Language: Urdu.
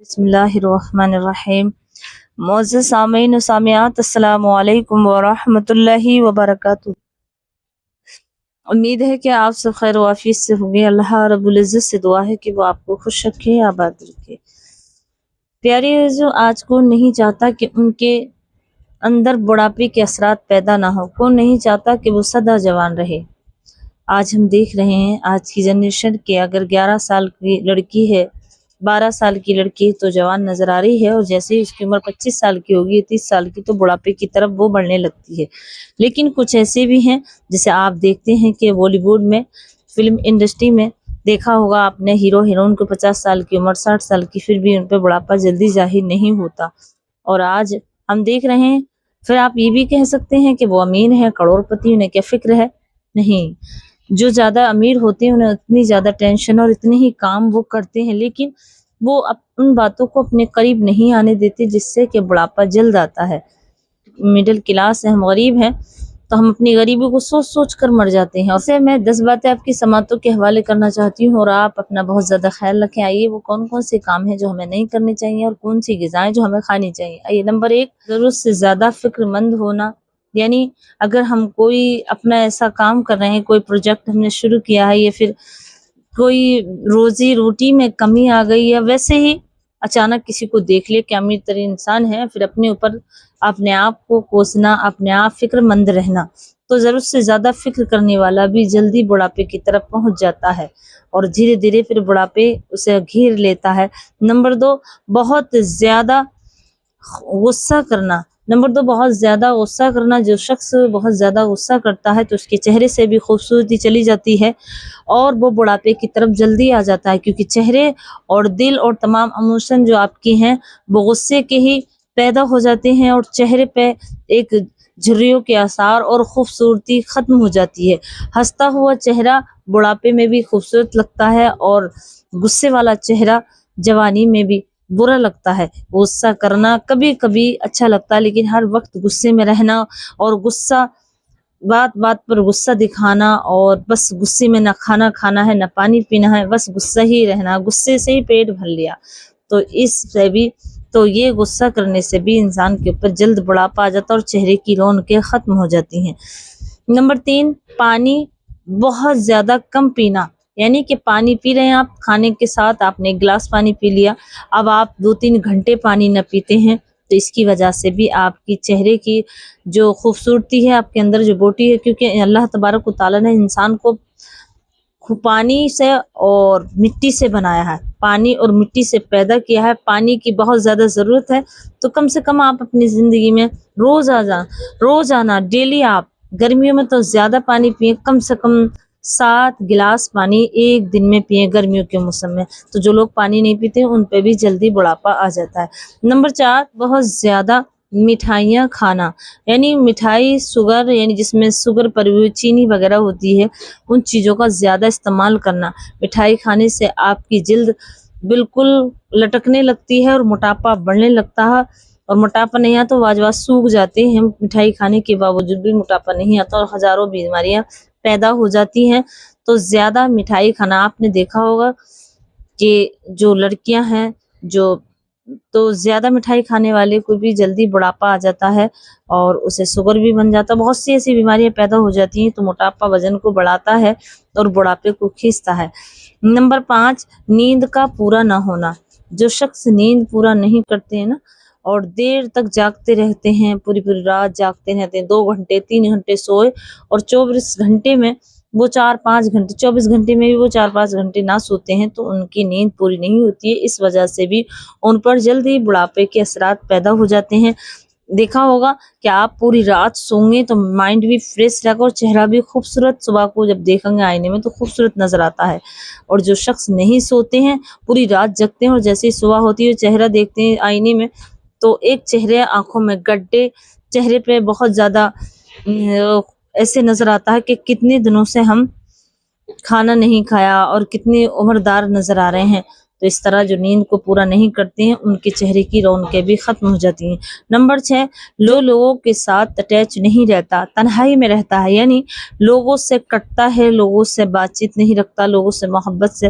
بسم اللہ الرحمن الرحیم۔ معزز سامعین و سامعات، السلام علیکم ورحمۃ اللہ وبرکاتہ۔ امید ہے کہ آپ سب خیر و عافیت سے ہوں گے۔ اللہ رب العزت سے دعا ہے کہ وہ آپ کو خوش رکھے، آباد رکھے۔ پیارے عزیزو، آج کون نہیں چاہتا کہ ان کے اندر بڑھاپے کے اثرات پیدا نہ ہو؟ کون نہیں چاہتا کہ وہ سدا جوان رہے؟ آج ہم دیکھ رہے ہیں آج کی جنریشن کے، اگر 11 سال کی لڑکی ہے، 12 سال کی لڑکی تو جوان نظر آ رہی ہے، اور جیسے ہی اس کی عمر 25 سال کی ہوگی، 30 سال کی، تو بڑھاپے کی طرف وہ بڑھنے لگتی ہے۔ لیکن کچھ ایسے بھی ہیں جسے آپ دیکھتے ہیں کہ بالی ووڈ میں، فلم انڈسٹری میں دیکھا ہوگا آپ نے، ہیرو ہیروئن کو 50 سال کی عمر، 60 سال کی، پھر بھی ان پہ بڑھاپا جلدی ظاہر نہیں ہوتا۔ اور آج ہم دیکھ رہے ہیں، پھر آپ یہ بھی کہہ سکتے ہیں کہ وہ امین ہے، کروڑ پتی، انہیں کیا فکر ہے؟ نہیں، جو زیادہ امیر ہوتے ہیں انہیں اتنی زیادہ ٹینشن اور اتنے ہی کام وہ کرتے ہیں، لیکن وہ ان باتوں کو اپنے قریب نہیں آنے دیتے جس سے کہ بڑھاپا جلد آتا ہے۔ مڈل کلاس ہے، ہم غریب ہیں، تو ہم اپنی غریبی کو سوچ سوچ کر مر جاتے ہیں۔ اور سے میں 10 باتیں آپ کی سماعتوں کے حوالے کرنا چاہتی ہوں، اور آپ اپنا بہت زیادہ خیال رکھیں۔ آئیے، وہ کون کون سے کام ہیں جو ہمیں نہیں کرنے چاہیے، اور کون سی غذائیں جو ہمیں کھانی چاہیے۔ آئیے، نمبر 1، ضرورت سے زیادہ فکر مند ہونا۔ یعنی اگر ہم کوئی اپنا ایسا کام کر رہے ہیں، کوئی پروجیکٹ ہم نے شروع کیا ہے، یا پھر کوئی روزی روٹی میں کمی آ گئی، یا ویسے ہی اچانک کسی کو دیکھ لے کہ امیر ترین انسان ہے، پھر اپنے اوپر اپنے آپ کو کوسنا، اپنے آپ فکر مند رہنا، تو ضرورت سے زیادہ فکر کرنے والا بھی جلدی بڑھاپے کی طرف پہنچ جاتا ہے، اور دھیرے دھیرے پھر بڑھاپے اسے گھیر لیتا ہے۔ نمبر 2، بہت زیادہ غصہ کرنا۔ نمبر 2، بہت زیادہ غصہ کرنا۔ جو شخص بہت زیادہ غصہ کرتا ہے تو اس کے چہرے سے بھی خوبصورتی چلی جاتی ہے، اور وہ بڑھاپے کی طرف جلدی آ جاتا ہے، کیونکہ چہرے اور دل اور تمام ایموشن جو آپ کی ہیں وہ غصے کے ہی پیدا ہو جاتے ہیں، اور چہرے پہ ایک جھریوں کے آثار اور خوبصورتی ختم ہو جاتی ہے۔ ہنستا ہوا چہرہ بڑھاپے میں بھی خوبصورت لگتا ہے، اور غصے والا چہرہ جوانی میں بھی برا لگتا ہے۔ غصہ کرنا کبھی کبھی اچھا لگتا ہے، لیکن ہر وقت غصے میں رہنا، اور غصہ بات بات پر غصہ دکھانا، اور بس غصے میں نہ کھانا کھانا ہے، نہ پانی پینا ہے، بس غصہ ہی رہنا، غصے سے ہی پیٹ بھر لیا، تو اس سے بھی، تو یہ غصہ کرنے سے بھی انسان کے اوپر جلد بڑھاپا آ جاتا ہے، اور چہرے کی رونقیں ختم ہو جاتی ہیں۔ نمبر 3، پانی بہت زیادہ کم پینا۔ یعنی کہ پانی پی رہے ہیں آپ، کھانے کے ساتھ آپ نے ایک گلاس پانی پی لیا، اب آپ 2-3 گھنٹے پانی نہ پیتے ہیں، تو اس کی وجہ سے بھی آپ کی چہرے کی جو خوبصورتی ہے، آپ کے اندر جو بوٹی ہے، کیونکہ اللہ تبارک و تعالیٰ نے انسان کو پانی سے اور مٹی سے بنایا ہے، پانی اور مٹی سے پیدا کیا ہے، پانی کی بہت زیادہ ضرورت ہے، تو کم سے کم آپ اپنی زندگی میں روزانہ ڈیلی، آپ گرمیوں میں تو زیادہ پانی پئیں، کم سے کم 7 گلاس پانی ایک دن میں پئیں گرمیوں کے موسم میں، تو جو لوگ پانی نہیں پیتے ان پہ بھی جلدی بڑھاپا آ جاتا ہے۔ نمبر 4، بہت زیادہ مٹھائیاں کھانا۔ یعنی مٹھائی، شوگر، یعنی جس میں شوگر پڑی ہوئی، چینی وغیرہ ہوتی ہے، ان چیزوں کا زیادہ استعمال کرنا۔ مٹھائی کھانے سے آپ کی جلد بالکل لٹکنے لگتی ہے، اور موٹاپا بڑھنے لگتا ہے، اور موٹاپا نہیں آتا تو واجواد سوکھ جاتے ہیں، مٹھائی کھانے کے باوجود بھی موٹاپا نہیں آتا، اور ہزاروں بیماریاں پیدا ہو جاتی ہیں۔ تو زیادہ مٹھائی کھانا، آپ نے دیکھا ہوگا کہ جو لڑکیاں ہیں، جو تو زیادہ مٹھائی کھانے والے کو بھی جلدی بڑھاپا آ جاتا ہے، اور اسے شوگر بھی بن جاتا ہے، بہت سی ایسی بیماریاں پیدا ہو جاتی ہیں، تو موٹاپا وزن کو بڑھاتا ہے اور بڑھاپے کو کھینچتا ہے۔ نمبر 5، نیند کا پورا نہ ہونا۔ جو شخص نیند پورا نہیں کرتے ہیں نا، اور دیر تک جاگتے رہتے ہیں، پوری رات جاگتے رہتے ہیں، 2 گھنٹے 3 گھنٹے سوئے، اور 24 گھنٹے میں وہ 4-5 گھنٹے، 24 گھنٹے میں بھی وہ 4-5 گھنٹے نہ سوتے ہیں، تو ان کی نیند پوری نہیں ہوتی ہے، اس وجہ سے بھی ان پر جلدی بڑھاپے کے اثرات پیدا ہو جاتے ہیں۔ دیکھا ہوگا کہ آپ پوری رات سوئیں گے تو مائنڈ بھی فریش رہے گا، اور چہرہ بھی خوبصورت، صبح کو جب دیکھیں گے آئینے میں تو خوبصورت نظر آتا ہے۔ اور جو شخص نہیں سوتے ہیں، پوری رات جگتے ہیں، اور جیسے ہی صبح ہوتی ہے چہرہ دیکھتے ہیں آئینے میں، تو ایک چہرے، آنکھوں میں گڈھے، چہرے پہ بہت زیادہ ایسے نظر آتا ہے کہ کتنے دنوں سے ہم کھانا نہیں کھایا، اور کتنے عمردار نظر آ رہے ہیں۔ تو اس طرح جو نیند کو پورا نہیں کرتے ہیں، ان کے چہرے کی رونقیں بھی ختم ہو جاتی ہیں۔ نمبر 6، لوگوں کے ساتھ اٹیچ نہیں رہتا، تنہائی میں رہتا ہے، یعنی لوگوں سے کٹتا ہے، لوگوں سے بات چیت نہیں رکھتا، لوگوں سے محبت سے